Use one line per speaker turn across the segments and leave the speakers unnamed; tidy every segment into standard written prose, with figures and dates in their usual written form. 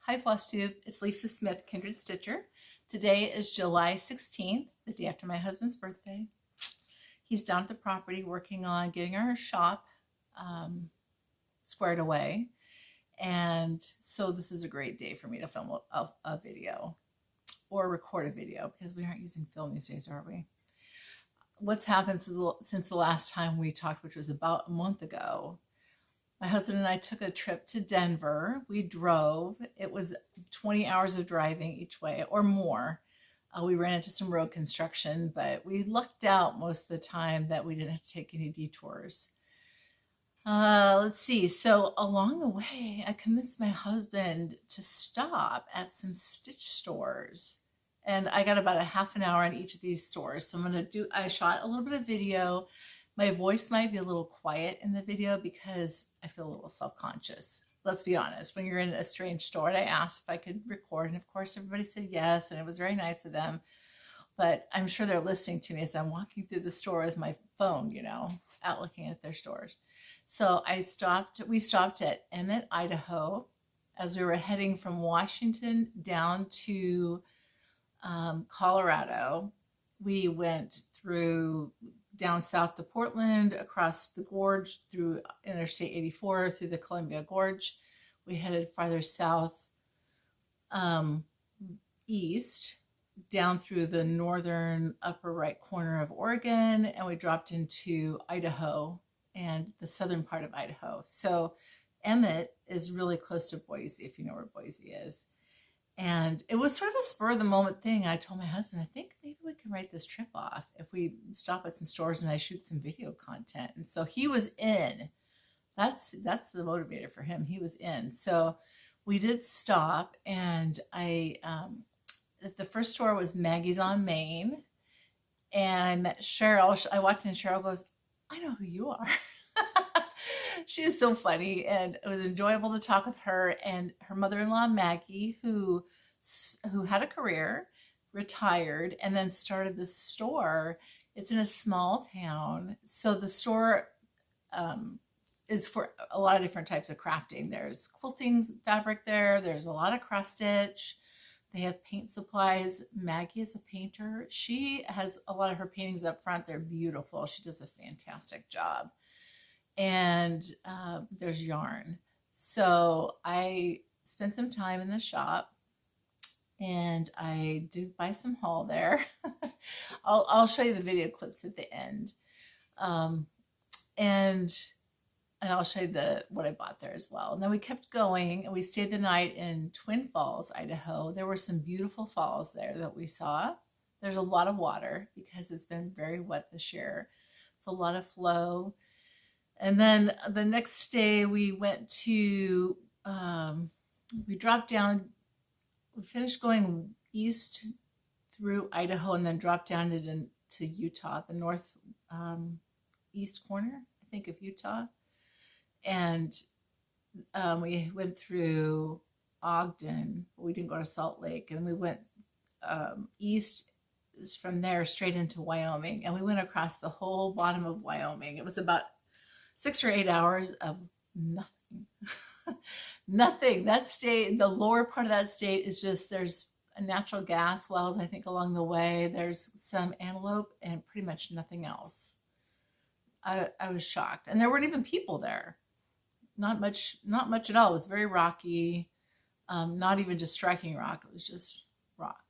Hi Flosstube, it's Lisa Smith, Kindred Stitcher. Today is July 16th, the day after my husband's birthday. He's down at the property working on getting our shop squared away. And so this is a great day for me to film a video or record a video because we aren't using film these days, are we? What's happened since the last time we talked, which was about a month ago, my husband and I took a trip to Denver. We drove. It was 20 hours of driving each way or more. We ran into some road construction, but we lucked out most of the time that we didn't have to take any detours. Let's see. So along the way, I convinced my husband to stop at some stitch stores. And I got about a half an hour in each of these stores. So I shot a little bit of video. My voice might be a little quiet in the video because I feel a little self-conscious. Let's be honest, when you're in a strange store, and I asked if I could record, and of course everybody said yes, and it was very nice of them. But I'm sure they're listening to me as I'm walking through the store with my phone, out looking at their stores. So we stopped at Emmett, Idaho, as we were heading from Washington down to Colorado. We went through down south to Portland, across the gorge, through Interstate 84, through the Columbia Gorge. We headed farther south, east, down through the northern upper right corner of Oregon, and we dropped into Idaho and the southern part of Idaho. So Emmett is really close to Boise, if you know where Boise is. And it was sort of a spur of the moment thing. I told my husband, I think maybe we can write this trip off if we stop at some stores and I shoot some video content. And so he was in. That's the motivator for him. He was in. So we did stop, and the first store was Maggies on Main, and I met Cheryl. I walked in and Cheryl goes, I know who you are. She is so funny, and it was enjoyable to talk with her and her mother-in-law, Maggie, who had a career, retired, and then started the store. It's in a small town. So the store is for a lot of different types of crafting. There's quilting fabric there. There's a lot of cross stitch. They have paint supplies. Maggie is a painter. She has a lot of her paintings up front. They're beautiful. She does a fantastic job. And there's yarn. So I spent some time in the shop, and I did buy some haul there. I'll show you the video clips at the end. And I'll show you what I bought there as well. And then we kept going, and we stayed the night in Twin Falls, Idaho. There were some beautiful falls there that we saw. There's a lot of water because it's been very wet this year. It's a lot of flow. And then the next day we went to, we dropped down, we finished going east through Idaho and then dropped down to Utah, the north east corner, I think, of Utah. And we went through Ogden, but we didn't go to Salt Lake. And we went east from there straight into Wyoming. And we went across the whole bottom of Wyoming. It was about 6 or 8 hours of nothing. Nothing. That state, the lower part of that state is just, there's natural gas wells, I think, along the way. There's some antelope and pretty much nothing else. I was shocked. And there weren't even people there. Not much at all. It was very rocky. Not even just striking rock. It was just rock.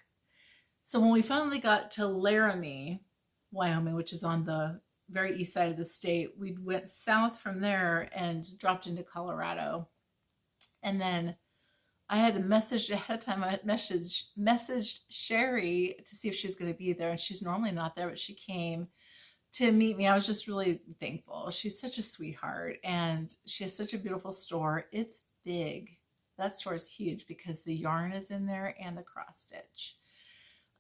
So when we finally got to Laramie, Wyoming, which is on the very east side of the state, we went south from there and dropped into Colorado. And then I had a message ahead of time. I had messaged Sherry to see if she was going to be there, and she's normally not there, but she came to meet me. I was just really thankful. She's such a sweetheart, and she has such a beautiful store. It's big. That store is huge because the yarn is in there and the cross stitch.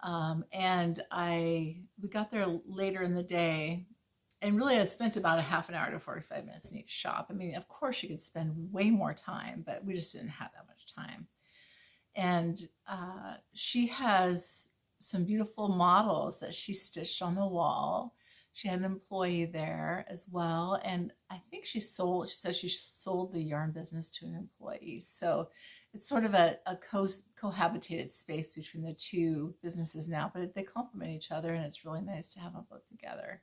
And we got there later in the day. And really, I spent about a half an hour to 45 minutes in each shop. I mean, of course, you could spend way more time, but we just didn't have that much time. And she has some beautiful models that she stitched on the wall. She had an employee there as well. And I think she said she sold the yarn business to an employee. So it's sort of a cohabitated space between the two businesses now, but they complement each other, and it's really nice to have them both together.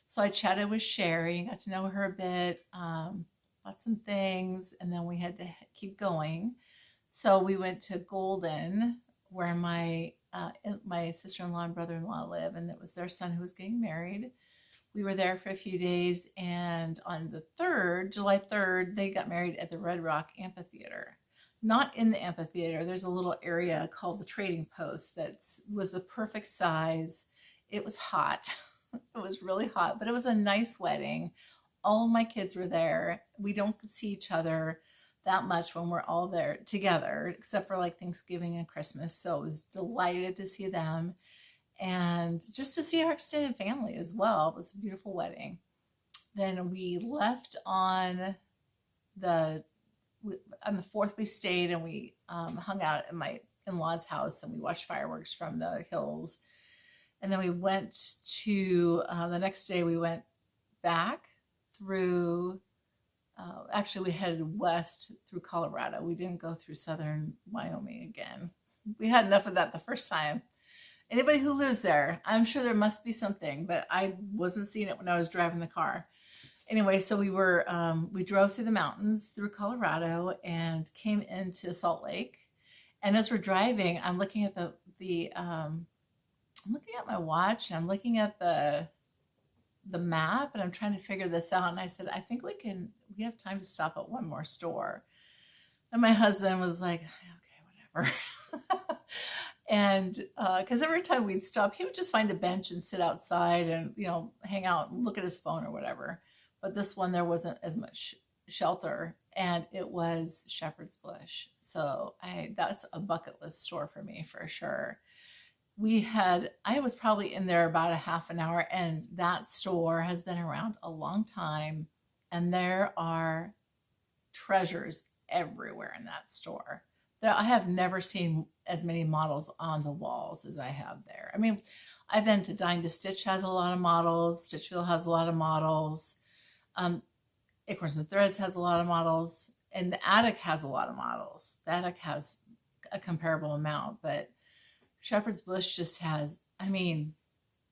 So I chatted with Sherry, got to know her a bit, bought some things, and then we had to keep going. So we went to Golden, where my sister-in-law and brother-in-law live, and it was their son who was getting married. We were there for a few days, and on the 3rd, July 3rd, they got married at the Red Rock Amphitheater. Not in the amphitheater. There's a little area called the Trading Post that was the perfect size. It was hot. It was really hot, but it was a nice wedding. All my kids were there. We don't see each other that much when we're all there together, except for like Thanksgiving and Christmas. So I was delighted to see them and just to see our extended family as well. It was a beautiful wedding. Then we left on the 4th. We stayed and we hung out at my in-laws' house, and we watched fireworks from the hills. And then we went to the next day. We went back through. Actually, we headed west through Colorado. We didn't go through southern Wyoming again. We had enough of that the first time. Anybody who lives there, I'm sure there must be something, but I wasn't seeing it when I was driving the car. Anyway, so we drove through the mountains through Colorado and came into Salt Lake. And as we're driving, I'm looking at I'm looking at my watch, and I'm looking at the map, and I'm trying to figure this out. And I said, I think we have time to stop at one more store. And my husband was like, okay, whatever. And because every time we'd stop, he would just find a bench and sit outside and, hang out and look at his phone or whatever. But this one, there wasn't as much shelter, and it was Shepherd's Bush. So that's a bucket list store for me for sure. I was probably in there about a half an hour, and that store has been around a long time, and there are treasures everywhere in that store. I have never seen as many models on the walls as I have there. I mean, I've been to Dine to Stitch, has a lot of models. Stitchville has a lot of models. Acorns and Threads has a lot of models, and the Attic has a lot of models. The Attic has a comparable amount, but Shepherd's Bush just has, it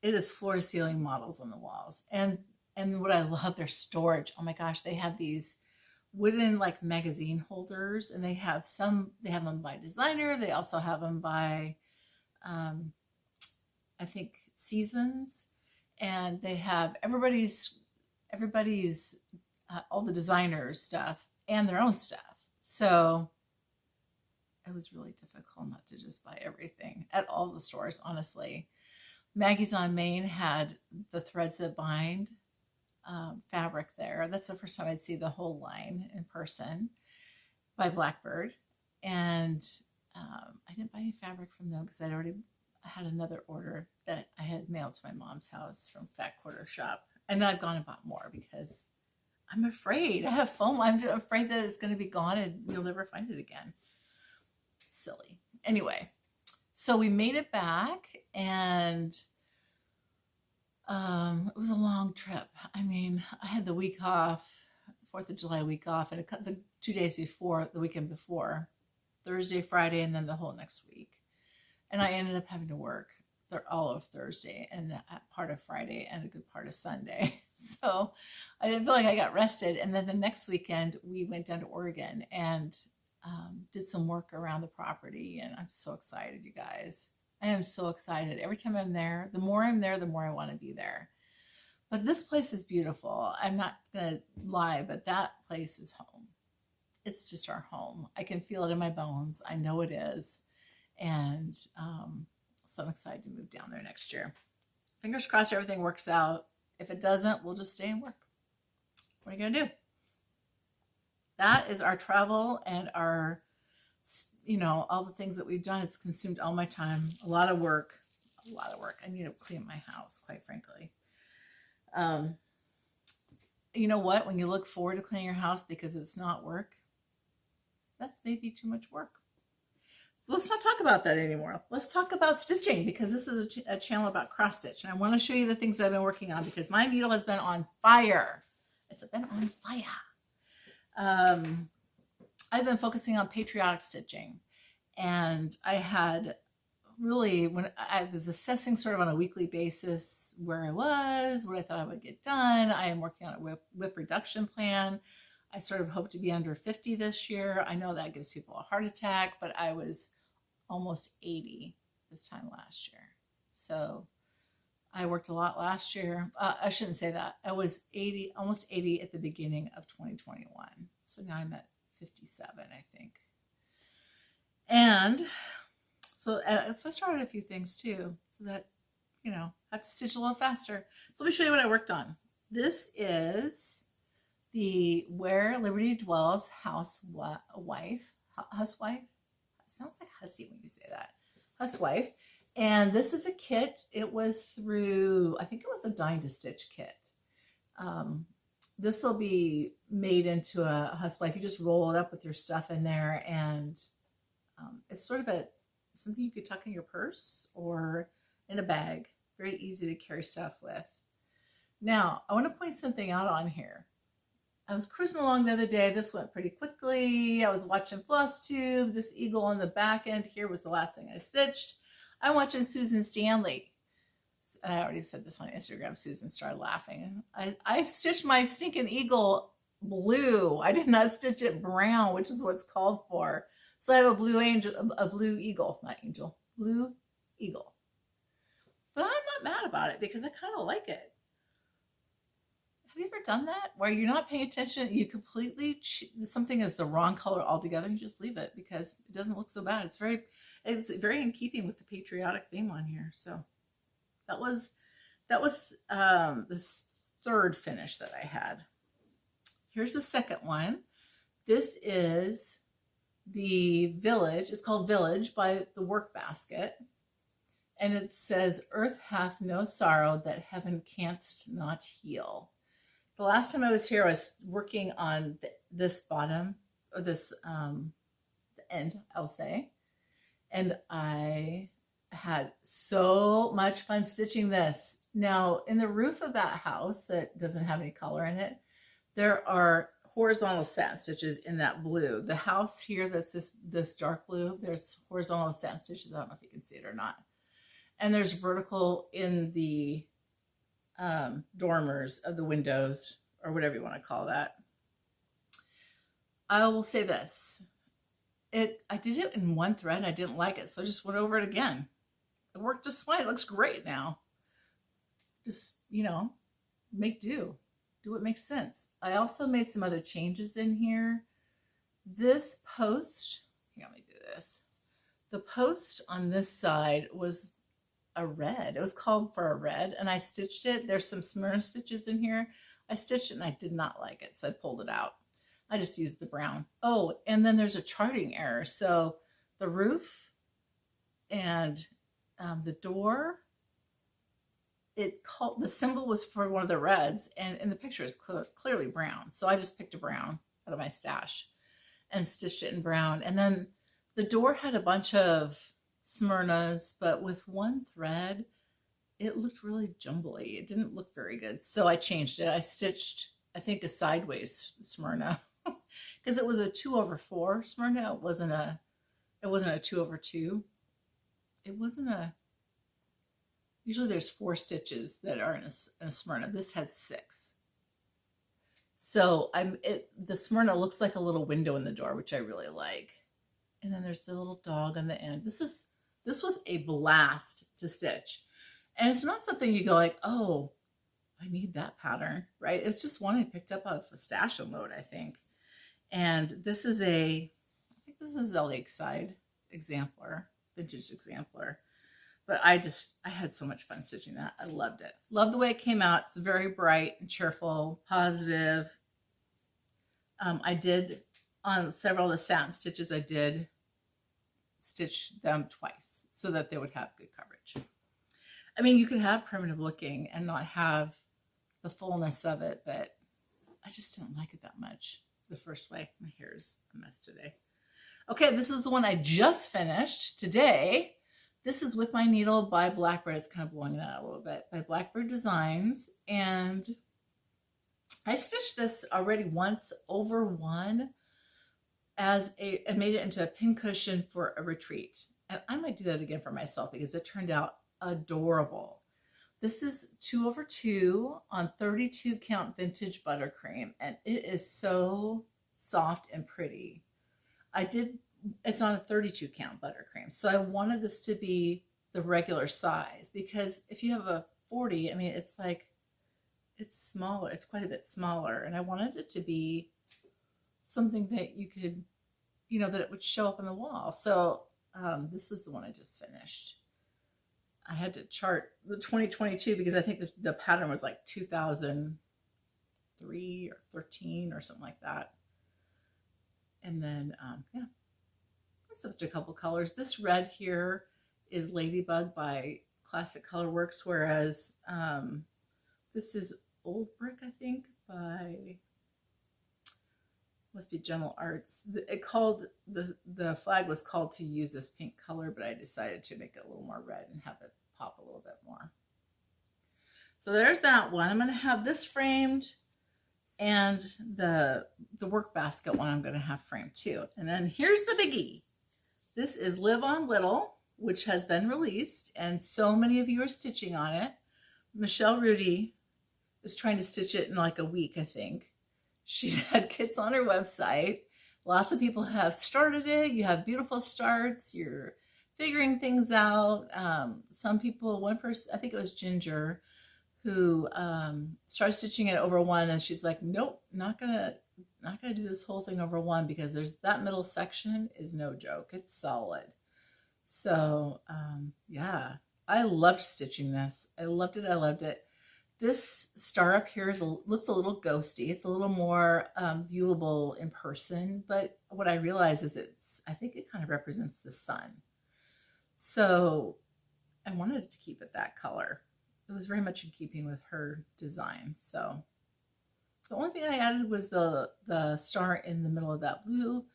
is floor to ceiling models on the walls. And what I love, their storage. Oh my gosh, they have these wooden like magazine holders, and they have them by designer. They also have them by, I think, seasons, and they have everybody's all the designers stuff and their own stuff. So it was really difficult not to just buy everything at all the stores, honestly. Maggie's on Main had the Threads That Bind fabric there. That's the first time I'd see the whole line in person by Blackbird. And I didn't buy any fabric from them because I'd already had another order that I had mailed to my mom's house from Fat Quarter Shop. And I've gone and bought more because I'm afraid. I have FOMO. I'm afraid that it's going to be gone and you'll never find it again. Silly. Anyway, so we made it back, and it was a long trip. I had the week off, 4th of July week off, and the 2 days before, the weekend before, Thursday, Friday, and then the whole next week. And I ended up having to work all of Thursday and part of Friday and a good part of Sunday. So I didn't feel like I got rested. And then the next weekend, we went down to Oregon and did some work around the property, and I'm so excited, you guys. I am so excited. Every time I'm there, the more I'm there, the more I want to be there. But this place is beautiful. I'm not going to lie, but that place is home. It's just our home. I can feel it in my bones. I know it is. And so I'm excited to move down there next year. Fingers crossed everything works out. If it doesn't, we'll just stay and work. What are you going to do? That is our travel and our, all the things that we've done. It's consumed all my time. A lot of work. I need to clean my house, quite frankly. You know what? When you look forward to cleaning your house because it's not work, that's maybe too much work. Let's not talk about that anymore. Let's talk about stitching, because this is a channel about cross stitch. And I want to show you the things that I've been working on because my needle has been on fire. It's been on fire. I've been focusing on patriotic stitching, and I had really, when I was assessing sort of on a weekly basis where I was, what I thought I would get done. I am working on a whip reduction plan. I sort of hope to be under 50 this year. I know that gives people a heart attack, but I was almost 80 this time last year. So I worked a lot last year. I shouldn't say that. I was 80, almost 80 at the beginning of 2021. So now I'm at 57, I think. And so I started a few things too, so that, you know, I have to stitch a little faster. So let me show you what I worked on. This is the Where Liberty Dwells Housewife. It sounds like hussy when you say that. Housewife. And this is a kit. It was through, I think it was a Dine to Stitch kit. This will be made into a housewife. You just roll it up with your stuff in there, and it's sort of something you could tuck in your purse or in a bag. Very easy to carry stuff with. Now, I want to point something out on here. I was cruising along the other day. This went pretty quickly. I was watching Flosstube. This eagle on the back end here was the last thing I stitched. I'm watching Susan Stanley. And I already said this on Instagram. Susan started laughing. I stitched my stinking eagle blue. I did not stitch it brown, which is what's called for. So I have a blue eagle. Blue eagle. But I'm not mad about it because I kind of like it. Have you ever done that? Where you're not paying attention, you completely, something is the wrong color altogether, and you just leave it because it doesn't look so bad. It's very in keeping with the patriotic theme on here. So that was the third finish that I had. Here's the second one. This is the Village. It's called Village by the Work Basket. And it says, Earth hath no sorrow that heaven canst not heal. The last time I was here, I was working on this bottom, or this the end, I'll say. And I had so much fun stitching this. Now, in the roof of that house that doesn't have any color in it, there are horizontal satin stitches in that blue. The house here that's this dark blue, there's horizontal satin stitches. I don't know if you can see it or not. And there's vertical in the dormers of the windows, or whatever you want to call that. I will say this. I did it in one thread and I didn't like it, so I just went over it again. It worked just fine. It looks great now. Just, you know, make do. Do what makes sense. I also made some other changes in here. This post, here, let me do this. The post on this side was a red. It was called for a red, and I stitched it. There's some Smyrna stitches in here. I stitched it and I did not like it, so I pulled it out. I just used the brown. Oh, and then there's a charting error. So the roof and the door, the symbol was for one of the reds, and in the picture it's clearly brown. So I just picked a brown out of my stash and stitched it in brown. And then the door had a bunch of Smyrnas, but with one thread, it looked really jumbly. It didn't look very good. So I changed it. I stitched, I think, a sideways Smyrna because it was a 2/4 Smyrna. It wasn't a 2/2. It wasn't usually there's 4 stitches that are in a Smyrna. This had 6. So the Smyrna looks like a little window in the door, which I really like. And then there's the little dog on the end. This was a blast to stitch. And it's not something you go like, oh, I need that pattern, right? It's just one I picked up off a stash load, I think. And this is I think this is a Lakeside exemplar, vintage exemplar. But I had so much fun stitching that. I loved it. Loved the way it came out. It's very bright and cheerful, positive. I did, on several of the satin stitches, I did stitch them twice so that they would have good coverage. I mean, you could have primitive looking and not have the fullness of it, but I just didn't like it that much the first way. My hair is a mess today. Okay, this is the one I just finished today. This is With My Needle by Blackbird. It's kind of blowing it out a little bit, by Blackbird Designs. And I stitched this already once over one, I made it into a pincushion for a retreat. And I might do that again for myself because it turned out adorable. This is 2/2 on 32 count vintage buttercream, and it is so soft and pretty. It's on a 32 count buttercream. So I wanted this to be the regular size because if you have a 40, I mean, it's smaller. It's quite a bit smaller. And I wanted it to be something that you could, that it would show up on the wall. So this is the one I just finished. I had to chart the 2022 because I think the pattern was like 2003 or 13 or something like that. And then, yeah, I switched a couple colors. This red here is Ladybug by Classic Colorworks, whereas this is Old Brick, I think, by, must be Gentle Arts. The flag was called to use this pink color, but I decided to make it a little more red and have it pop a little bit more. So there's that one. I'm going to have this framed, and the work basket one I'm going to have framed too. And then here's the biggie. This is Live on Little, which has been released, and so many of you are stitching on it. Michelle Rudy was trying to stitch it in like a week, I think. She had kits on her website. Lots of people have started it. You have beautiful starts. You're figuring things out. Some people, one person, I think it was Ginger, who started stitching it over one, and she's like, nope, not gonna do this whole thing over one because that middle section is no joke. It's solid. So yeah, I loved stitching this. I loved it. I loved it. This star up here looks a little ghosty. It's a little more viewable in person, but what I realize is I think it kind of represents the sun. So I wanted to keep it that color. It was very much in keeping with her design. So the only thing I added was the star in the middle of that blue,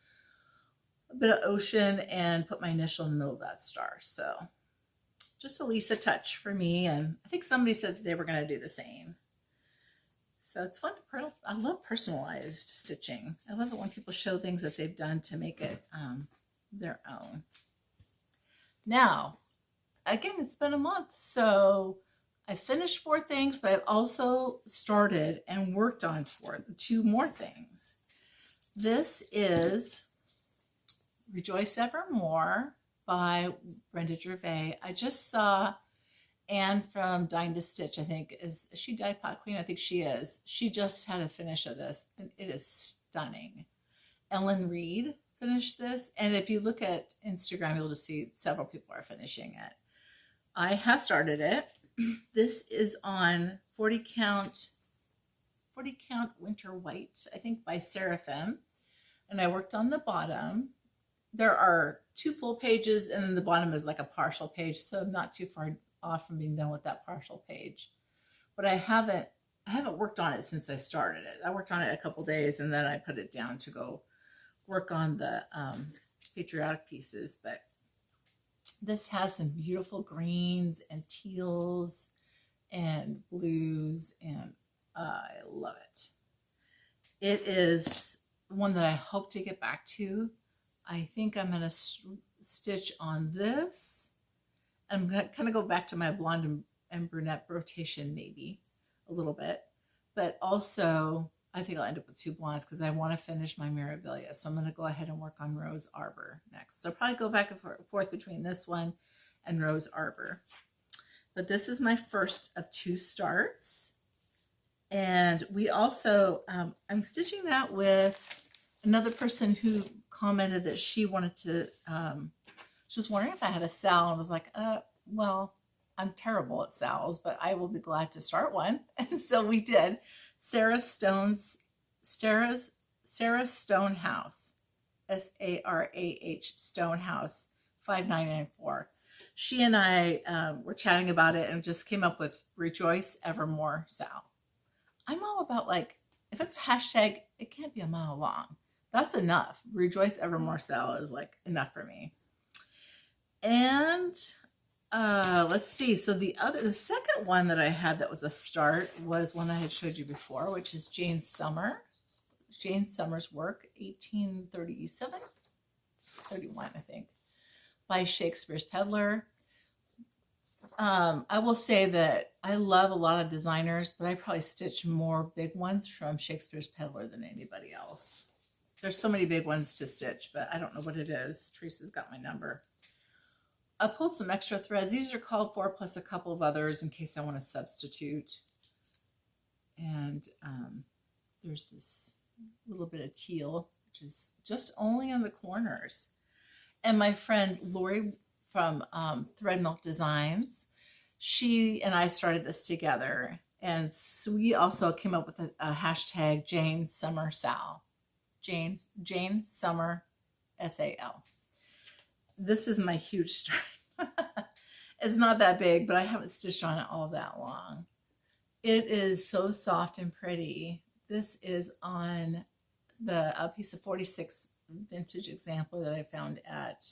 a bit of ocean, and put my initial in the middle of that star. So just a Lisa touch for me, and I think somebody said that they were going to do the same. So it's fun to I love personalized stitching. I love it when people show things that they've done to make it their own. Now, again, it's been a month, so I finished 4 things, but I've also started and worked on 2 more things. This is Rejoice Evermore by Brenda Gervais. I just saw Anne from Dying to Stitch, I think. Is she Dyed Pot Queen? I think she is. She just had a finish of this, and it is stunning. Ellen Reed finished this, and if you look at Instagram, you'll just see several people are finishing it. I have started it. This is on 40 count Winter White, I think, by Seraphim, and I worked on the bottom. There are 2 full pages, and then the bottom is like a partial page, so I'm not too far off from being done with that partial page. But I haven't worked on it since I started it. I worked on it a couple days, and then I put it down to go work on the Patriotic pieces. But this has some beautiful greens and teals and blues, and I love it. It is one that I hope to get back to. I think I'm going to stitch on this. I'm going to kind of go back to my blonde and brunette rotation maybe a little bit. But also, I think I'll end up with 2 blondes because I want to finish my Mirabilia. So I'm going to go ahead and work on Rose Arbor next. So I'll probably go back and forth between this one and Rose Arbor. But this is my first of 2 starts. And we also, I'm stitching that with another person who commented that she wanted to, she was wondering if I had a SAL, and was like, well, I'm terrible at SALs, but I will be glad to start one. And so we did. Sarah Stonehouse, SARAH Stonehouse 5994. She and I were chatting about it and just came up with Rejoice Evermore Sal. I'm all about, like, if it's a hashtag, it can't be a mile long. That's enough. Rejoice Evermore Sal is like enough for me. And let's see. So the second one that I had that was a start was one I had showed you before, which is Jane Summer. Jane Summers' work, 1837, 31, I think, by Shakespeare's Peddler. I will say that I love a lot of designers, but I probably stitch more big ones from Shakespeare's Peddler than anybody else. There's so many big ones to stitch, but I don't know what it is. Teresa's got my number. I pulled some extra threads. These are called for, plus a couple of others in case I want to substitute. And there's this little bit of teal, which is just only on the corners. And my friend Lori from Threadmilk Designs, she and I started this together. And so we also came up with a hashtag Jane Summer Sal. Jane Summer SAL. This is my huge stride. It's not that big, but I haven't stitched on it all that long. It is so soft and pretty. This is on a piece of 46 vintage exemplar that I found at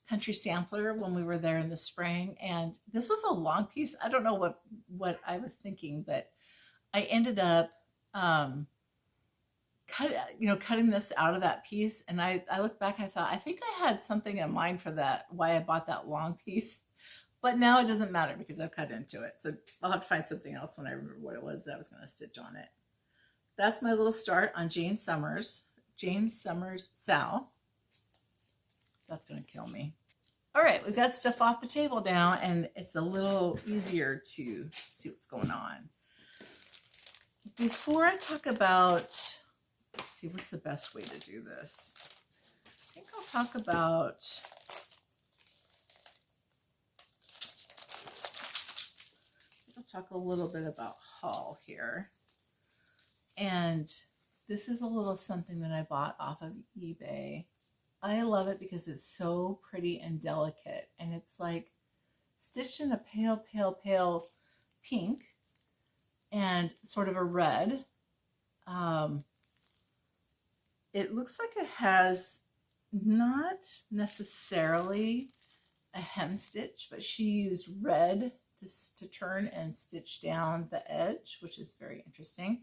Country Sampler when we were there in the spring. And this was a long piece. I don't know what I was thinking, but I ended up cutting this out of that piece. And I look back, I thought, I think I had something in mind for that, why I bought that long piece. But now it doesn't matter because I've cut into it. So I'll have to find something else when I remember what it was that I was going to stitch on it. That's my little start on Jane Summers Sal. That's going to kill me. All right, we've got stuff off the table now, and it's a little easier to see what's going on. Before I talk about, let's see, what's the best way to do this? I think I'll talk about, a little bit about haul here. And this is a little something that I bought off of eBay. I love it because it's so pretty and delicate, and it's like stitched in a pale, pale, pale pink and sort of a red. It looks like it has not necessarily a hem stitch, but she used red to turn and stitch down the edge, which is very interesting.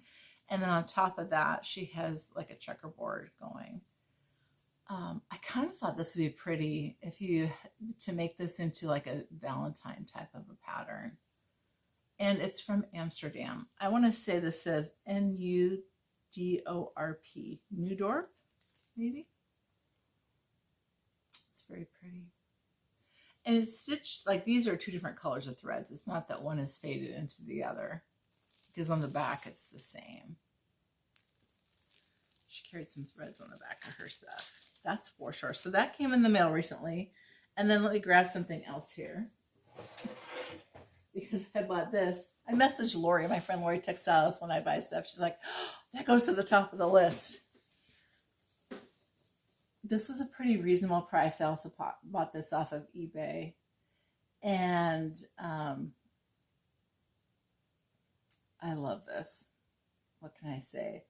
And then on top of that, she has like a checkerboard going. I kind of thought this would be pretty to make this into like a Valentine type of a pattern. And it's from Amsterdam. I want to say this says Nudorp, Nudorp, maybe. It's very pretty. And it's stitched, like these are two different colors of threads. It's not that one is faded into the other, because on the back it's the same. She carried some threads on the back of her stuff. That's for sure. So that came in the mail recently. And then let me grab something else here, because I bought this. I messaged Lori, my friend Lori Textiles, when I buy stuff. She's like, oh, that goes to the top of the list. This was a pretty reasonable price. I also bought this off of eBay. And I love this. What can I say?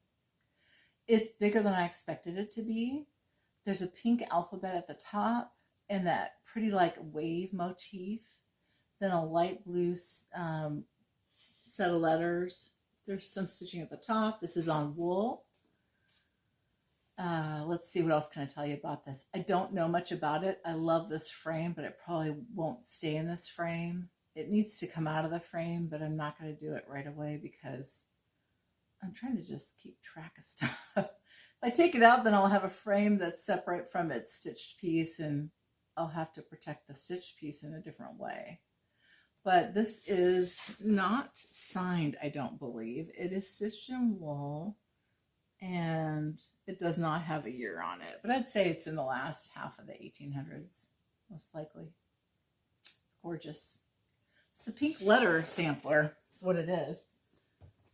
It's bigger than I expected it to be. There's a pink alphabet at the top and that pretty like wave motif. Then a light blue set of letters. There's some stitching at the top. This is on wool. Let's see, what else can I tell you about this? I don't know much about it. I love this frame, but it probably won't stay in this frame. It needs to come out of the frame, but I'm not going to do it right away because I'm trying to just keep track of stuff. If I take it out, then I'll have a frame that's separate from its stitched piece, and I'll have to protect the stitched piece in a different way. But this is not signed, I don't believe. It is stitched in wool, and it does not have a year on it. But I'd say it's in the last half of the 1800s, most likely. It's gorgeous. It's the pink letter sampler. That's what it is.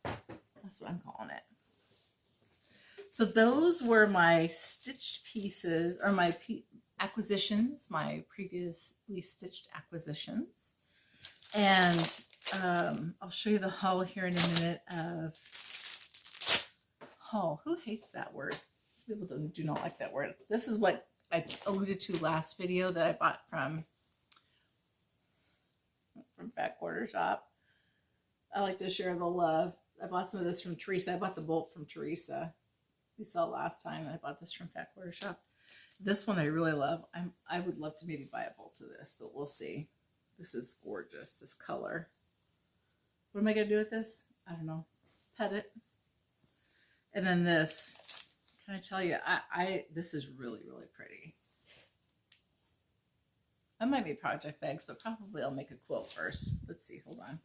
That's what I'm calling it. So those were my stitched pieces, or my acquisitions, my previously stitched acquisitions. And I'll show you the haul here in a minute of haul. Who hates that word? Some people do not like that word. This is what I alluded to last video that I bought from Fat Quarter Shop. I like to share the love. I bought some of this from Teresa. I bought the bolt from Teresa. We saw last time. I bought this from Fat Quarter Shop. This one I really love. I would love to maybe buy a bolt of this, but we'll see. This is gorgeous, this color. What am I going to do with this? I don't know. Pet it. And then this. Can I tell you, this is really, really pretty. I might be project bags, but probably I'll make a quilt first. Let's see. Hold on.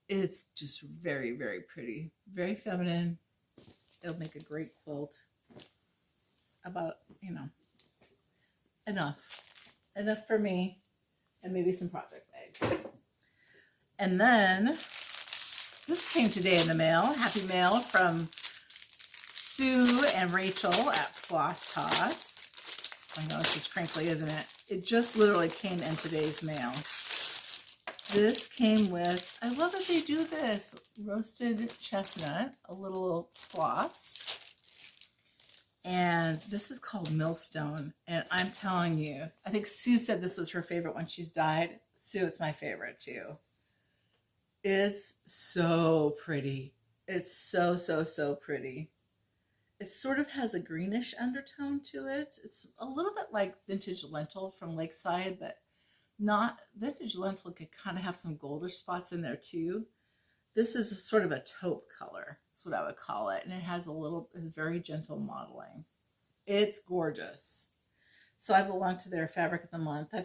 It's just very, very pretty. Very feminine. It'll make a great quilt. About, you know, enough for me, and maybe some project bags. And then this came today in the mail. Happy mail from Sue and Rachel at Floss Toss. I know it's just crinkly, isn't it? It just literally came in today's mail. This came with, I love that they do this, roasted chestnut, a little floss. And this is called Millstone. And I'm telling you, I think Sue said this was her favorite when she's dyed. Sue, it's my favorite too. It's so pretty. It's so, so, so pretty. It sort of has a greenish undertone to it. It's a little bit like vintage lentil from Lakeside, but not vintage lentil could kind of have some goldish spots in there too. This is sort of a taupe color. That's what I would call it. And it has it's very gentle modeling. It's gorgeous. So I belong to their fabric of the month.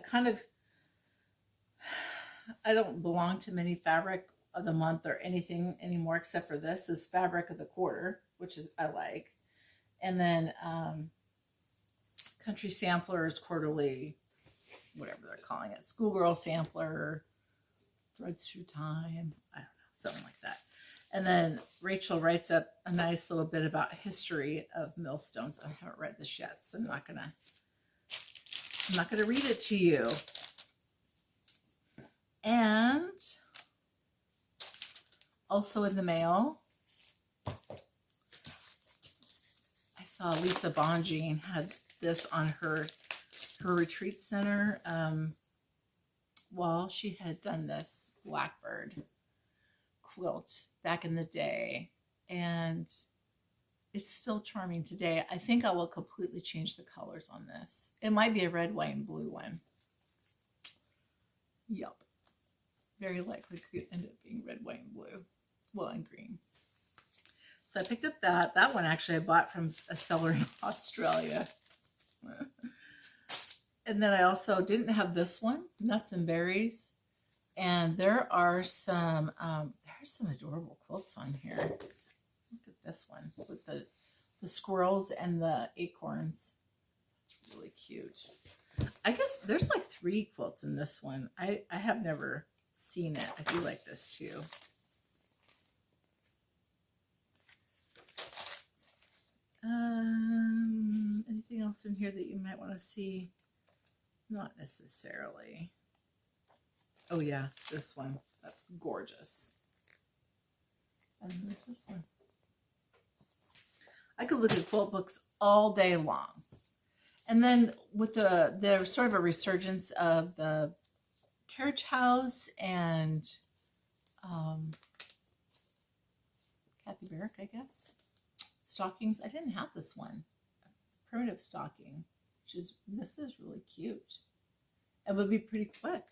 I don't belong to many fabric of the month or anything anymore, except for this is fabric of the quarter, which is I like. And then Country Samplers Quarterly, whatever they're calling it, Schoolgirl Sampler, Threads Through Time, I don't know, something like that. And then Rachel writes up a nice little bit about history of millstones. I haven't read this yet, so I'm not gonna read it to you. And also in the mail, I saw Lisa Bonjean had this on her retreat center wall. She had done this Blackbird quilt back in the day, and it's still charming today. I think I will completely change the colors on this. It might be a red, white, and blue one. Yep. Very likely could end up being red, white, and blue. Well, and green. So I picked up that. That one actually I bought from a seller in Australia. And then I also didn't have this one, Nuts and Berries. And there are some, there's some adorable quilts on here. Look at this one with the squirrels and the acorns. That's really cute. I guess there's like 3 quilts in this one. I have never seen it. I do like this too. Anything else in here that you might want to see? Not necessarily. Oh yeah, this one. That's gorgeous. And there's this one. I could look at quilt books all day long. And then with there's sort of a resurgence of the carriage house and Kathy Barrick, I guess. Stockings. I didn't have this one. Primitive stocking, this is really cute. It would be pretty quick,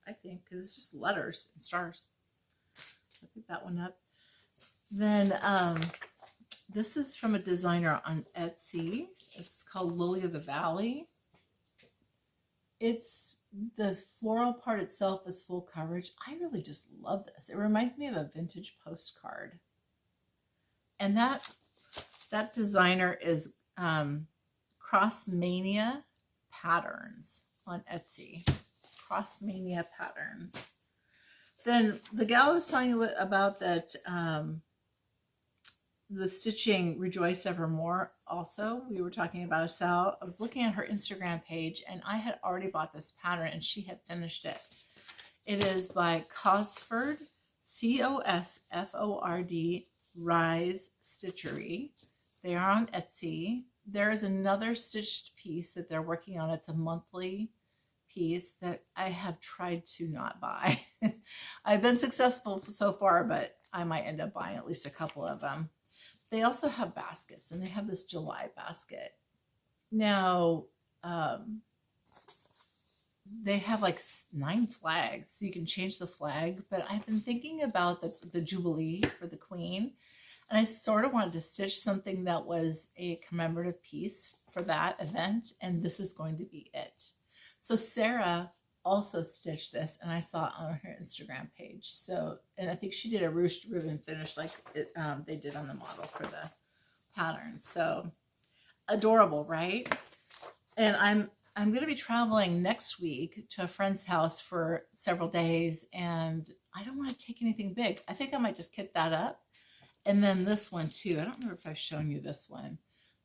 I think, because it's just letters and stars. I picked that one up. Then this is from a designer on Etsy. It's called Lily of the Valley. It's the floral part itself is full coverage. I really just love this. It reminds me of a vintage postcard. And that designer is Crossmania Patterns on Etsy. Crossmania Patterns. Then the gal I was telling you about that, the stitching Rejoice Evermore also, we were talking about a sale. I was looking at her Instagram page and I had already bought this pattern and she had finished it. It is by Cosford, C-O-S-F-O-R-D, Rise Stitchery. They are on Etsy. There is another stitched piece that they're working on. It's a monthly piece that I have tried to not buy. I've been successful so far, but I might end up buying at least a couple of them. They also have baskets, and they have this July basket. Now, they have like 9 flags, so you can change the flag, but I've been thinking about the Jubilee for the Queen, and I sort of wanted to stitch something that was a commemorative piece for that event, and this is going to be it. So Sarah also stitched this, and I saw it on her Instagram page. So, and I think she did a ruched ribbon finish like they did on the model for the pattern. So adorable, right? And I'm going to be traveling next week to a friend's house for several days, and I don't want to take anything big. I think I might just kit that up. And then this one too. I don't remember if I've shown you this one.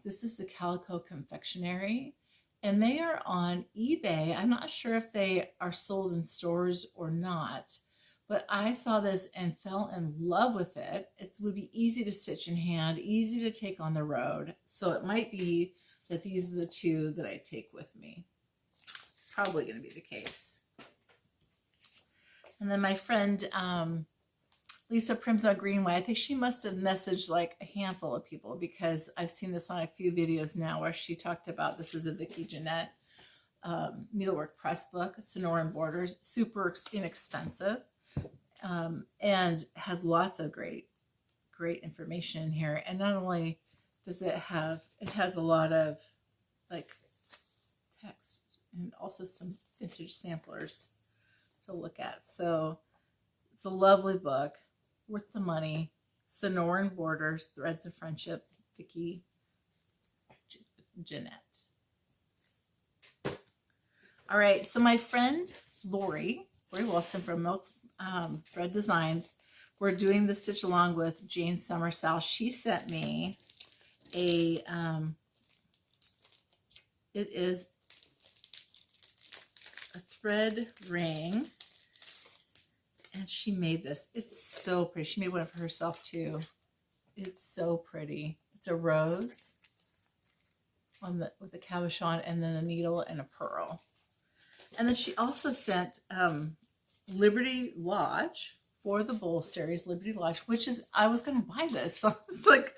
This is the Calico Confectionery, and they are on eBay. I'm not sure if they are sold in stores or not, but I saw this and fell in love with it. It would be easy to stitch in hand, easy to take on the road. So it might be that these are the 2 that I take with me. Probably going to be the case. And then my friend, Lisa Primzo Greenway, I think she must have messaged like a handful of people, because I've seen this on a few videos now where she talked about, this is a Vicki Jeanette needlework press book, Sonoran Borders, super inexpensive, and has lots of great information in here. And not only does it has a lot of like text and also some vintage samplers to look at. So it's a lovely book. Worth the money. Sonoran Borders, Threads of Friendship, Vicki Jeanette. All right, so my friend Lori Wilson from Milk Thread Designs, we're doing the stitch along with Jane Summersall. She sent me a, it is a thread ring. And she made this. It's so pretty. She made one for herself too. It's so pretty. It's a rose with a cabochon, and then a needle and a pearl. And then she also sent Liberty Lodge for the Bowl series, Liberty Lodge, which is, I was going to buy this. So I was like,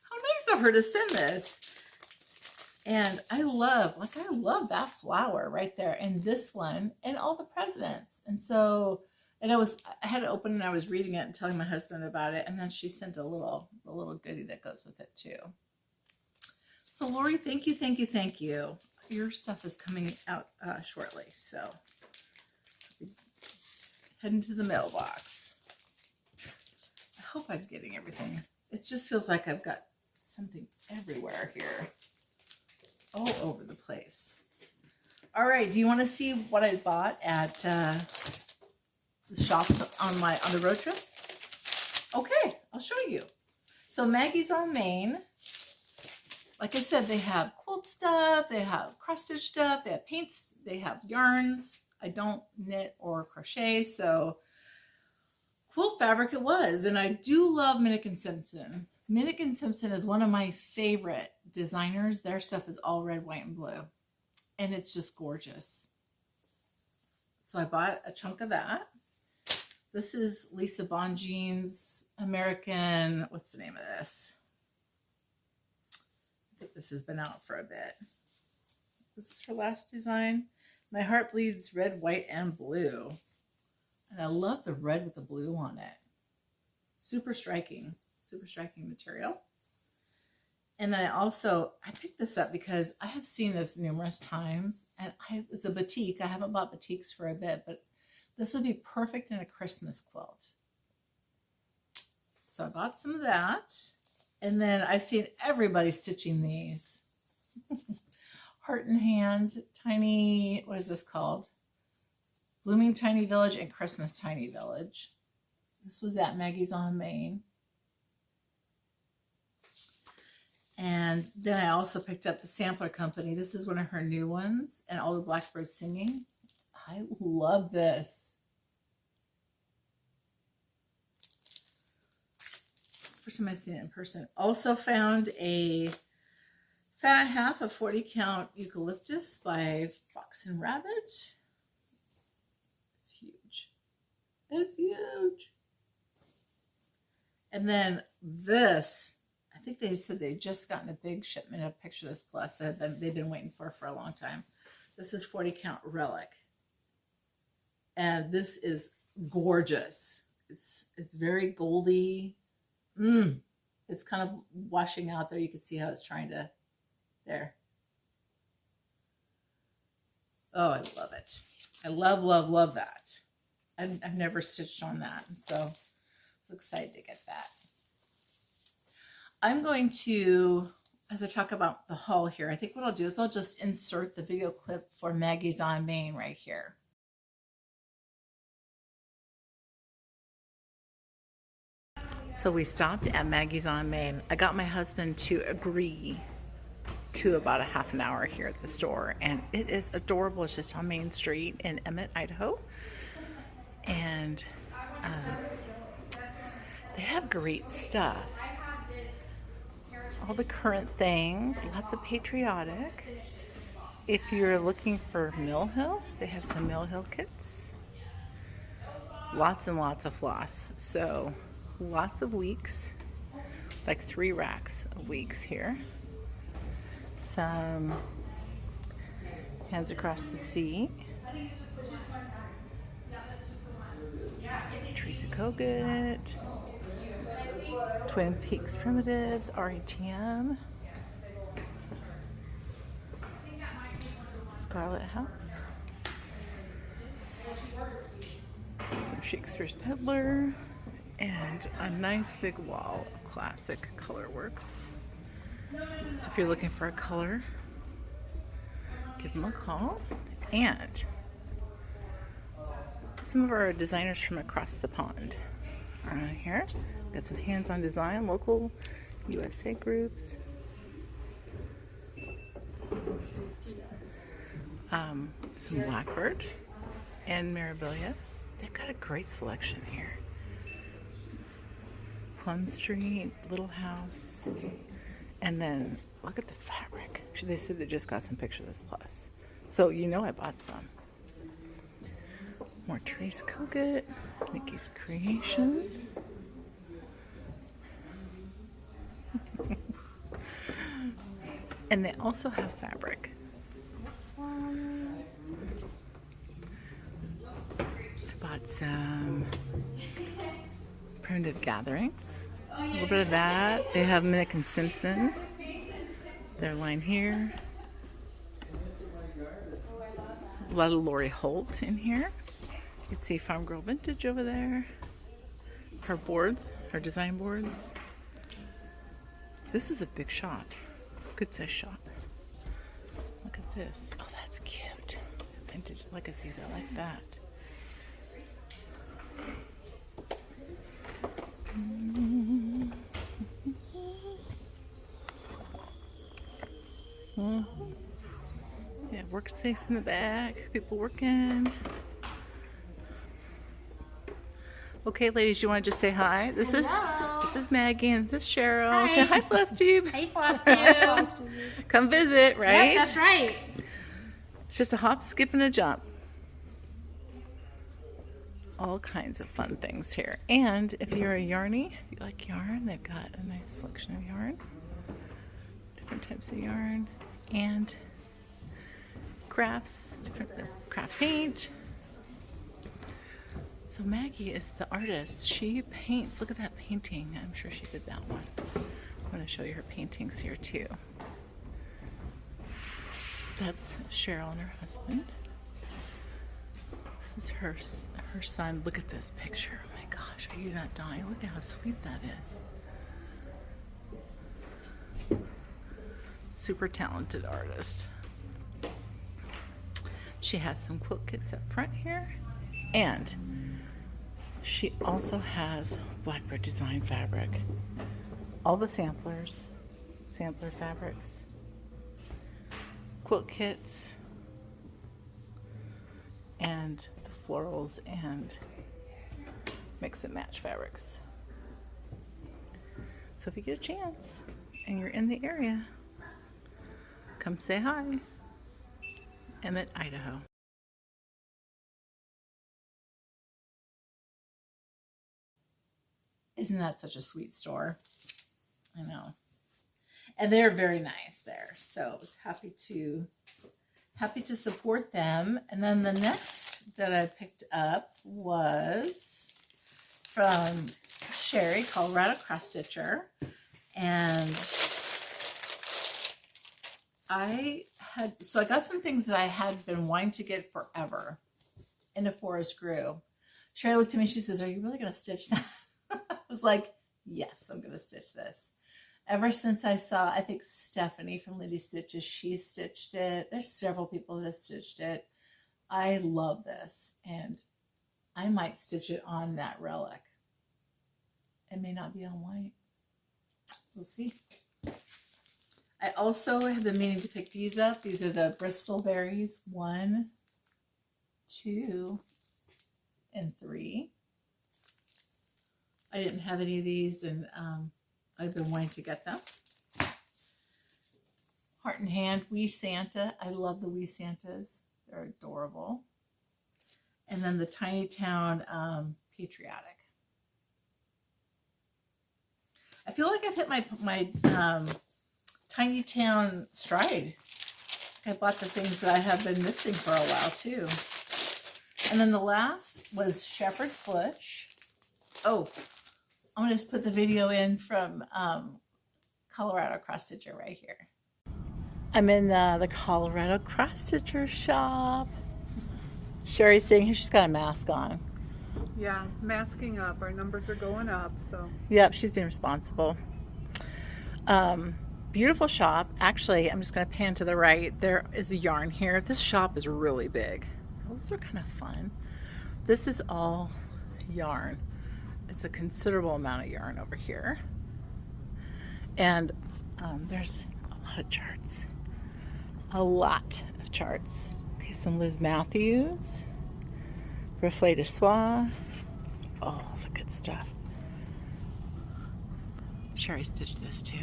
how nice of her to send this. And I love that flower right there, and this one, and all the presidents. And so, and I had it open and I was reading it and telling my husband about it. And then she sent a little goodie that goes with it too. So Lori, thank you, thank you, thank you. Your stuff is coming out shortly. So heading to the mailbox. I hope I'm getting everything. It just feels like I've got something everywhere here. All over the place. All right, do you want to see what I bought at the shops on the road trip? Okay, I'll show you. So Maggies on Main, like I said, they have quilt stuff, they have cross stitch stuff, they have paints, they have yarns. I don't knit or crochet, so quilt fabric it was. And I do love Minnick & Simpson. Minnick & Simpson is one of my favorite designers. Their stuff is all red, white, and blue, and it's just gorgeous. So I bought a chunk of that. This is Lisa Bonjean's American, what's the name of this? I think this has been out for a bit. This is her last design. My Heart Bleeds Red, White, and Blue. And I love the red with the blue on it. Super striking material. And then I picked this up because I have seen this numerous times, and it's a batik. I haven't bought batiks for a bit, but this would be perfect in a Christmas quilt. So I bought some of that. And then I've seen everybody stitching these. Heart in Hand, Tiny, what is this called? Blooming Tiny Village and Christmas Tiny Village. This was at Maggies on Main. And then I also picked up the Sampler Company. This is one of her new ones, and all the Blackbird Singing. I love this. It's the first time I've seen it in person. Also found a fat half of 40 count eucalyptus by Fox and Rabbit. It's huge. And then this, I think they said they just gotten a big shipment of Picture This Plus that they've been waiting for a long time. This is 40 count relic. And this is gorgeous. It's very goldy. It's kind of washing out there. You can see how it's trying to, there. Oh, I love it. I love, love, love that. I've never stitched on that. And so I was excited to get that. I'm going to, as I talk about the haul here, I think what I'll do is I'll just insert the video clip for Maggies on Main right here. So we stopped at Maggies on Main. I got my husband to agree to about a half an hour here at the store, and it is adorable. It's just on Main Street in Emmett, Idaho, and they have great stuff. All the current things, lots of Patriotic. If you're looking for Mill Hill, they have some Mill Hill kits. Lots and lots of floss. So lots of weeks, like 3 racks of weeks here. Some Hands Across the Sea. Teresa Kogut. Twin Peaks Primitives, RETM. Scarlet House. Some Shakespeare's Peddler. And a nice big wall of classic color works. So if you're looking for a color, give them a call. And some of our designers from across the pond are on here. Got some hands-on design, local USA groups. Some Blackbird and Mirabilia. They've got a great selection here. Plum Street, Little House, and then look at the fabric. They said they just got some Picture This Plus, so you know I bought some. More Teresa Kogut, Nikki's Creations. And they also have fabric. I bought some Primitive Gatherings. A little bit of that. They have Minnick and Simpson. Their line here. A lot of Lori Holt in here. You can see Farm Girl Vintage over there. Her boards, her design boards. This is a big shop. Good size shop. Look at this. Oh, that's cute. Vintage Legacies. I like that. Yeah, workspace in the back. People working. Okay, ladies, you want to just say hi? This is Maggie and this is Cheryl.
Hi.
Say hi, Flosstube.
Hey, Flosstube.
Come visit, right?
Yep, that's right.
It's just a hop, skip, and a jump. All kinds of fun things here. And if you're a yarny, if you like yarn, they've got a nice selection of yarn. Different types of yarn. And crafts, different craft paint. So Maggie is the artist. She paints. Look at that painting. I'm sure she did that one. I'm going to show you her paintings here too. That's Cheryl and her husband. This is her son. Look at this picture. Oh my gosh, are you not dying? Look at how sweet that is. Super talented artist. She has some quilt kits up front here, and she also has Blackbird Design fabric. All the sampler fabrics, quilt kits, and the florals and mix and match fabrics. So if you get a chance and you're in the area, come say hi. Emmett, Idaho. Isn't that such a sweet store? I know. And they're very nice there. So I was happy to support them. And then the next that I picked up was from Sherry, Colorado Cross Stitcher. And I got some things that I had been wanting to get forever in a forest grew. Sherry looked at me, she says, "Are you really going to stitch that?" I was like, yes, I'm going to stitch this. Ever since I saw, I think Stephanie from Lady Stitches, she stitched it. There's several people that have stitched it. I love this, and I might stitch it on that relic. It may not be on white. We'll see. I also have been meaning to pick these up. These are the Bristol berries. 1, 2, and 3. I didn't have any of these, and I've been wanting to get them. Heart and Hand, Wee Santa. I love the Wee Santas. They're adorable. And then the Tiny Town Patriotic. I feel like I've hit my Tiny Town stride. I bought the things that I have been missing for a while too. And then the last was Shepherd's Bush. Oh, I'm going to just put the video in from Colorado Cross Stitcher right here. I'm in the Colorado Cross Stitcher shop. Sherry's sitting here. She's got a mask on.
Yeah, masking up. Our numbers are going up, so.
Yep, she's being responsible. Beautiful shop. Actually, I'm just going to pan to the right. There is a yarn here. This shop is really big. Those are kind of fun. This is all yarn. It's a considerable amount of yarn over here. And there's a lot of charts. A lot of charts. Okay, some Liz Matthews. Reflet de Soie. Oh, the good stuff. Sherry stitched this too.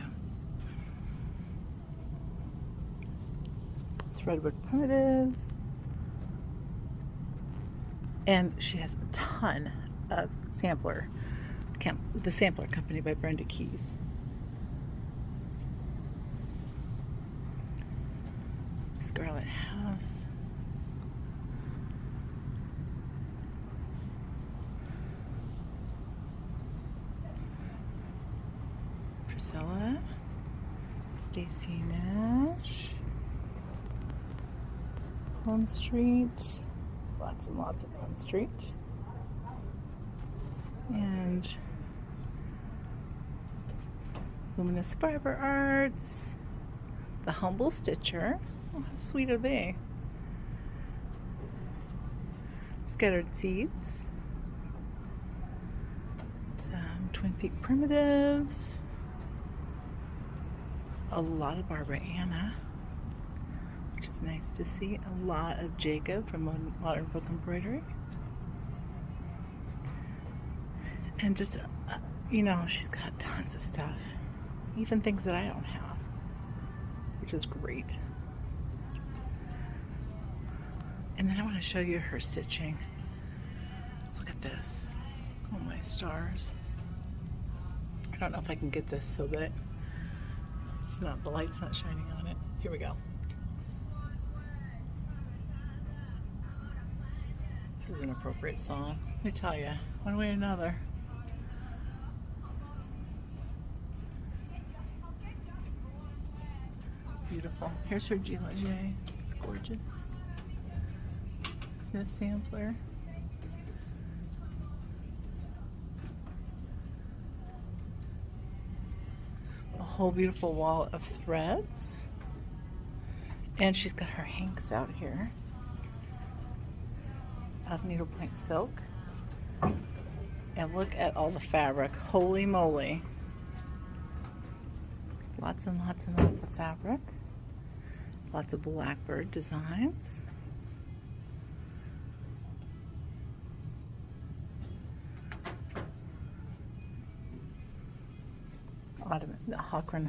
It's Redwood Primitives. And she has a ton of sampler. The Sampler Company by Brenda Keys. Scarlet House. Priscilla. Stacy Nash. Plum Street. Lots and lots of Plum Street. And Luminous Fiber Arts. The Humble Stitcher. Oh, how sweet are they? Scattered Seeds. Some Twin Peak Primitives. A lot of Barbara Anna, which is nice to see. A lot of Jacob from Modern Book Embroidery. And just, you know, she's got tons of stuff. Even things that I don't have, which is great. And then I want to show you her stitching. Look at this. Oh my stars. I don't know if I can get this so that it's not, the light's not shining on it. Here we go. This is an appropriate song. Let me tell you, one way or another. Beautiful. Here's her G. Leger. It's gorgeous. Smith Sampler. A whole beautiful wall of threads. And she's got her hanks out here of needlepoint silk. And look at all the fabric. Holy moly. Lots and lots and lots of fabric. Lots of Blackbird Designs. Hawkran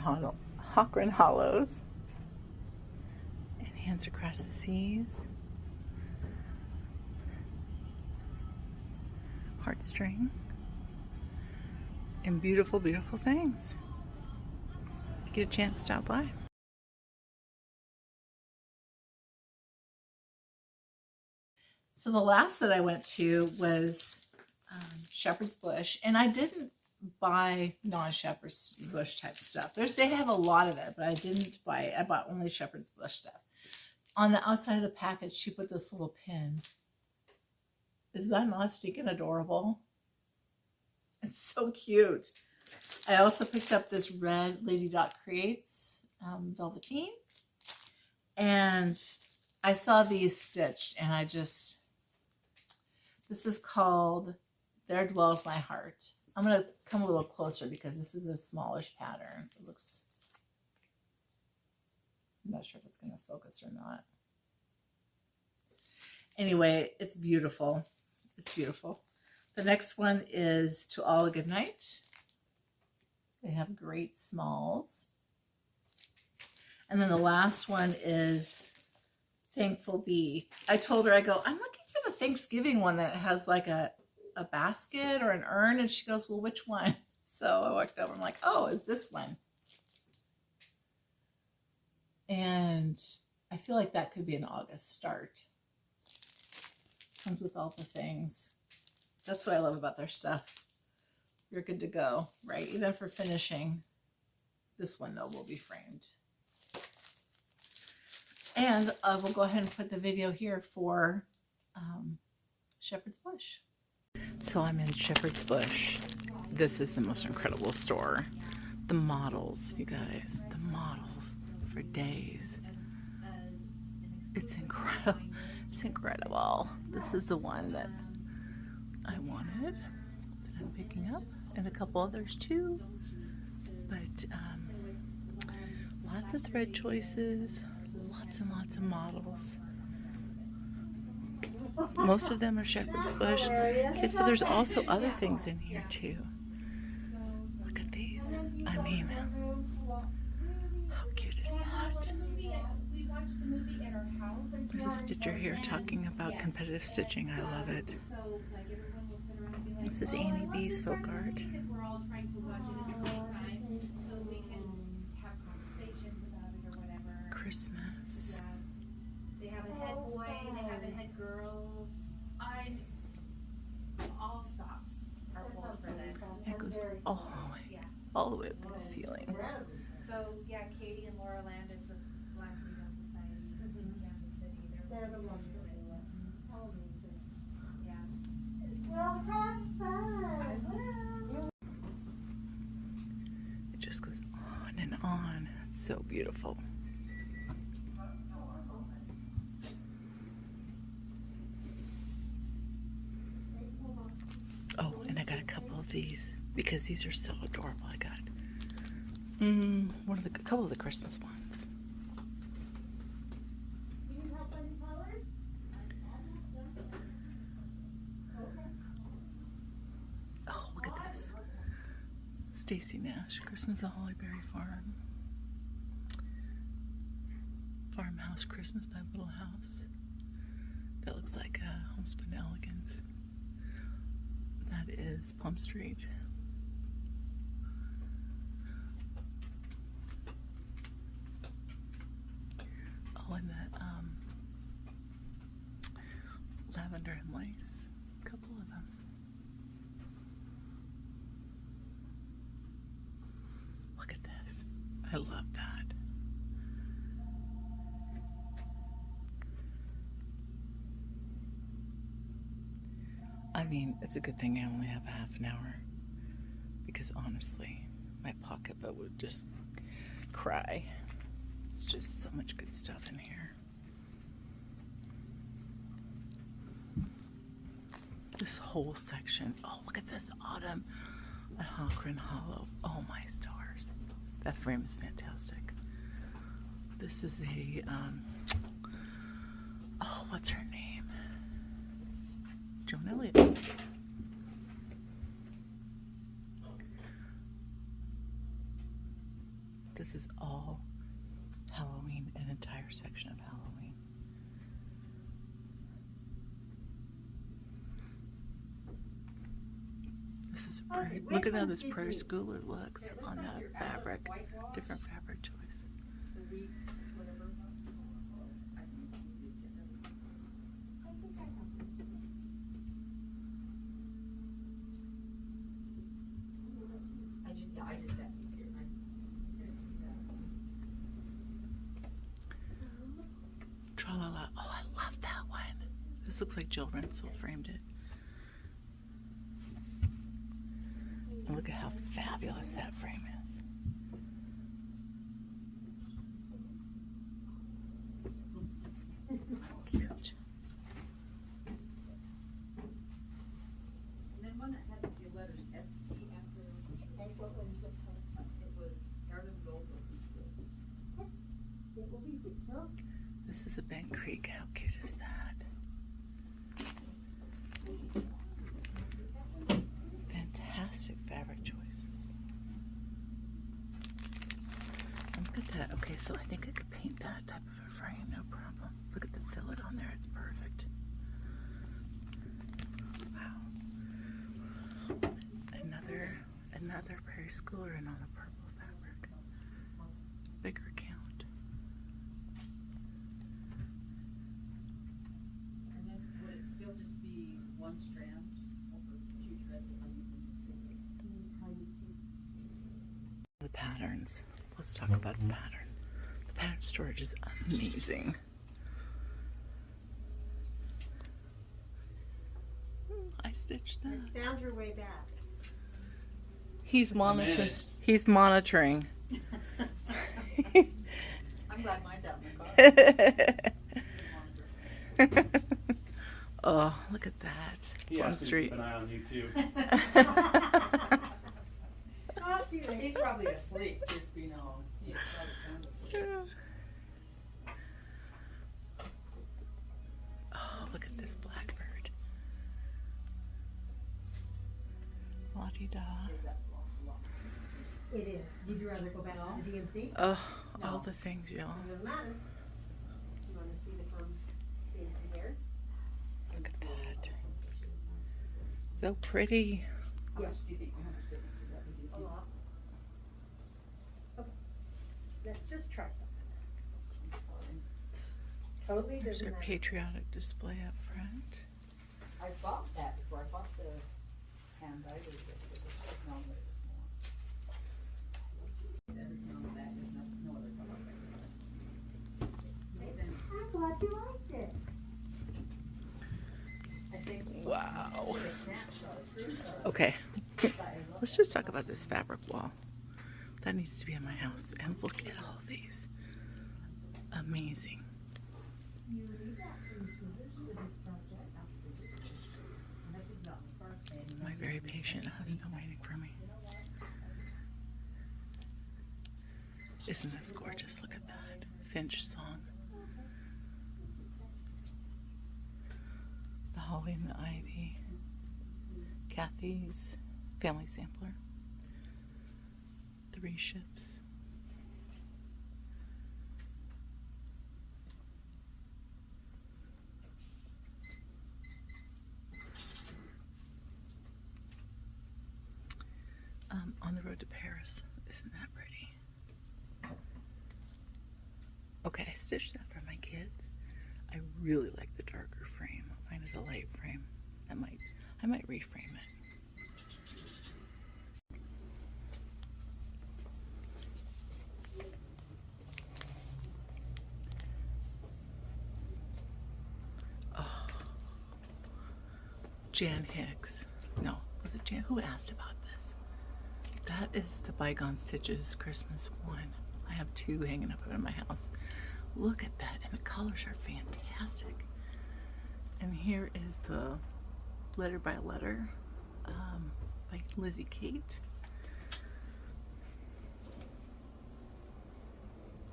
Hollows. And Hands Across the Seas. Heartstring.
and beautiful, beautiful things. Get a chance to stop by.
So the last that I went to was Shepherd's Bush, and I didn't buy non-Shepherd's Bush type stuff. They have a lot of it, but I didn't buy it. I bought only Shepherd's Bush stuff. On the outside of the package, she put this little pin. Is that not stinking adorable? It's so cute. I also picked up this red Lady Dot Creates velveteen, and I saw these stitched, and this is called There Dwells My Heart. I'm going to come a little closer because this is a smallish pattern. It looks, I'm not sure if it's going to focus or not. Anyway, it's beautiful. It's beautiful. The next one is To All a Good Night. They have great smalls. And then the last one is Thankful Bee. I told her, I go, I'm looking for the Thanksgiving one that has like a basket or an urn. And she goes, well, which one? So I walked over. I'm like, oh, is this one? And I feel like that could be an August start. Comes with all the things. That's what I love about their stuff. You're good to go, right? Even for finishing. This one, though, will be framed. And we'll go ahead and put the video here for Shepherd's Bush.
So I'm in Shepherd's Bush. This is the most incredible store. The models, you guys, the models for days. It's incredible. It's incredible. This is the one that I wanted that I'm picking up, and a couple others too. But lots of thread choices, lots and lots of models. Most of them are Shepherd's Bush kids, but there's also other things in here too. Look at these. I mean, how cute is that? There's a stitcher here talking about competitive stitching. I love it. This is Annie B's folk art. Christmas.
They have a head boy, they have a head girl. All stops are full for this.
It goes all the way up to the ceiling.
So yeah, Katie and Laura Landis of Black Widow Society in Kansas City. They're the ones who do it. Yeah. Well, have fun. I will.
It just goes on and on. It's so beautiful. Oh, and I got a couple of these because these are so adorable. I got a couple of the Christmas ones. Oh, look at this. Stacy Nash, Christmas at Hollyberry Farm. Farmhouse Christmas by Little House. That looks like Homespun Elegance. That is Plum Street. Oh, and that Lavender and Lace. A couple of them. Look at this. I love that. I mean, it's a good thing I only have a half an hour, because honestly, my pocketbook would just cry. It's just so much good stuff in here. This whole section. Oh, look at this autumn at Hockren Hollow. Oh my stars. That frame is fantastic. This is a, oh, what's her name? Joan Elliott. This is all Halloween, an entire section of Halloween. This is a Look at how this prairie schooler looks on that fabric. Different fabric choice.
I just sat these here. I didn't see that.
Tra-la-la. Oh, I love that one. This looks like Jill Rensel framed it. And look at how fabulous that frame is. Cute.
And then one that had the letters ST after it. It was Garden Gold with Goods.
This is a Bent Creek. How cute is that? Fantastic fabric choices. And look at that. Okay, so I think I could paint that type of a frame, no problem. Look at the fillet on there. It's perfect. Wow. Another prairie schooler and on a purple fabric. Bigger count.
And then would it still just be one strand over 2 threads if I'm using just
The patterns. Let's talk about the pattern. The pattern storage is amazing. I stitched that.
Found your way back.
He's monitoring. He's monitoring.
I'm glad mine's out in the car.
Oh, look at that.
He
Plum
asked me to
Street.
keep an eye on you too.
Talk to you later.
He's probably asleep, you know. He's probably sound asleep.
Oh, look at this blackbird. La-di-da.
Is that Floss lock?
It is. Would you rather go back to the DMC?
Oh, all the things, y'all.
Doesn't matter. You want to see the firm safety there?
Look at that. So pretty.
How much do you think, how much difference would that be?
A lot. Okay. Let's just try something.
I'm sorry.
Totally
There's
doesn't
our
matter.
patriotic display up front.
I bought that before. I bought the hand bag. It was no, but it was more. Everything on the back, there's no other color. Hey, then,
I'm glad you liked it.
I think.
Wow.
I did a snapshot, a screenshot of
Okay,
it. I love
let's
that.
just talk about this fabric wall. That needs to be in my house. And look at all these. Amazing.
You need that for your scissors for this project.
And that's about the first day, and
My
then
very
we-
patient husband waiting for me. Isn't this gorgeous? Look at that. Finch song. The holly and the ivy. Kathy's family sampler. 3 ships. On the road to Paris. Isn't that pretty? Okay, I stitched that for my kids. I really like the darker frame. Mine is a light frame. I might reframe it. Oh. Jan Hicks. No, was it Jan? Who asked about this? That is the Bygone Stitches Christmas one. I have 2 hanging up in my house. Look at that, and the colors are fantastic. And here is the Letter by Letter by Lizzie Kate.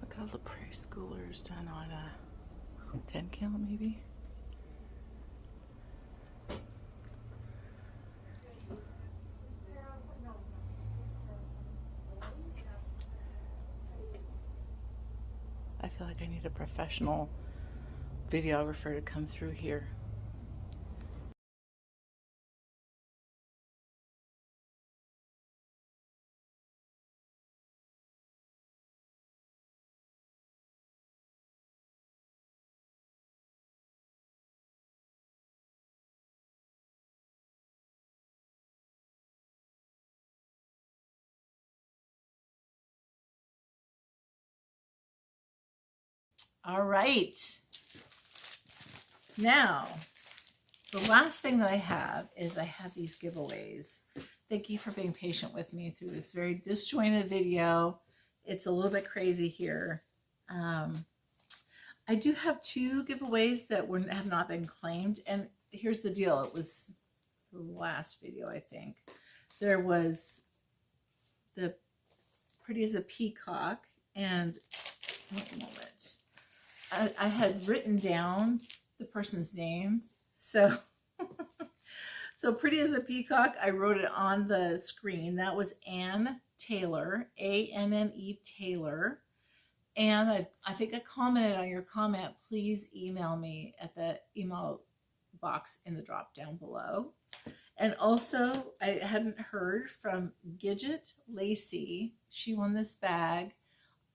Look how the prairie schoolers done on a 10 count maybe. I feel like I need a professional videographer to come through here.
All right. Now, the last thing that I have is I have these giveaways. Thank you for being patient with me through this very disjointed video. It's a little bit crazy here. I do have 2 giveaways that have not been claimed. And here's the deal. It was the last video, I think. There was the Pretty as a Peacock. And wait a moment. I had written down the person's name. So, so Pretty as a Peacock, I wrote it on the screen. That was Ann Taylor, A-N-N-E Taylor. And I think I commented on your comment. Please email me at the email box in the drop down below. And also, I hadn't heard from Gidget Lacey. She won this bag.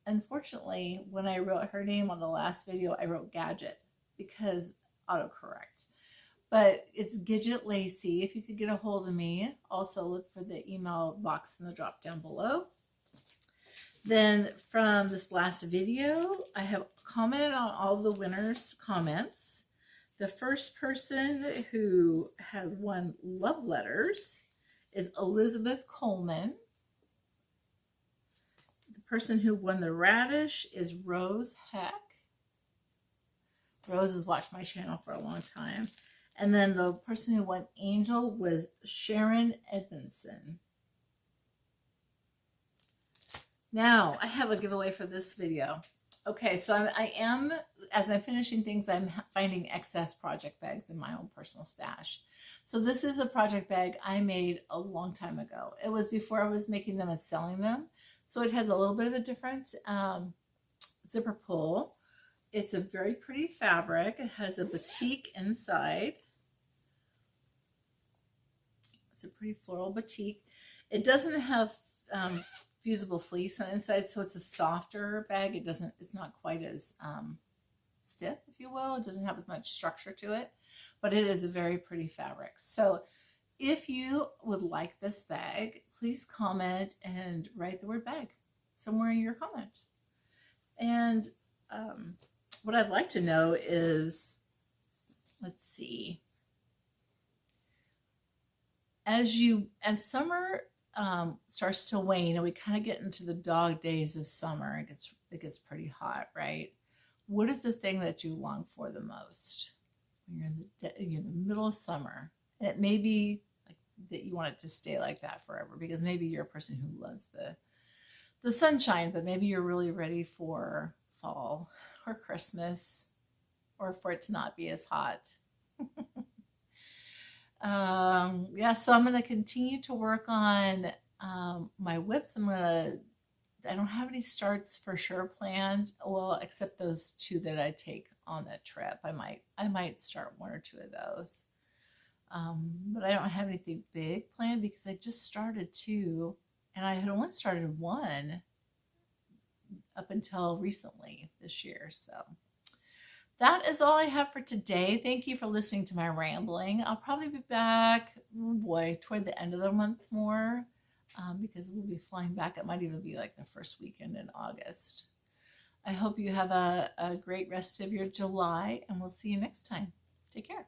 Unfortunately, when I wrote her name on the last video, I wrote Gadget because autocorrect. But it's Gidget Lacey. If you could get a hold of me, also look for the email box in the drop down below. Then from this last video, I have commented on all the winners' comments. The first person who had won love letters is Elizabeth Coleman. The person who won the radish is Rose Heck. Rose has watched my channel for a long time. And then the person who won angel was Sharon Edmondson. Now, I have a giveaway for this video. Okay, so I am, as I'm finishing things, I'm finding excess project bags in my own personal stash. So this is a project bag I made a long time ago. It was before I was making them and selling them. So it has a little bit of a different zipper pull. It's a very pretty fabric. It has a batik inside. It's a pretty floral batik. It doesn't have fusible fleece on the inside, so it's a softer bag. It's not quite as stiff, if you will. It doesn't have as much structure to it, but it is a very pretty fabric. So if you would like this bag, please comment and write the word bag somewhere in your comment. And what I'd like to know is, let's see, as summer starts to wane and we kind of get into the dog days of summer, it gets pretty hot, right? What is the thing that you long for the most when you're in the middle of summer? And it may be like that you want it to stay like that forever, because maybe you're a person who loves the sunshine, but maybe you're really ready for fall or Christmas, or for it to not be as hot. Yeah, so I'm going to continue to work on my whips. I don't have any starts for sure planned, well, except those 2 that I take on that trip. I might start 1 or 2 of those. But I don't have anything big planned because I just started 2, and I had only started 1 up until recently this year. So that is all I have for today. Thank you for listening to my rambling. I'll probably be back, toward the end of the month more, because we'll be flying back. It might even be like the first weekend in August. I hope you have a great rest of your July, and we'll see you next time. Take care.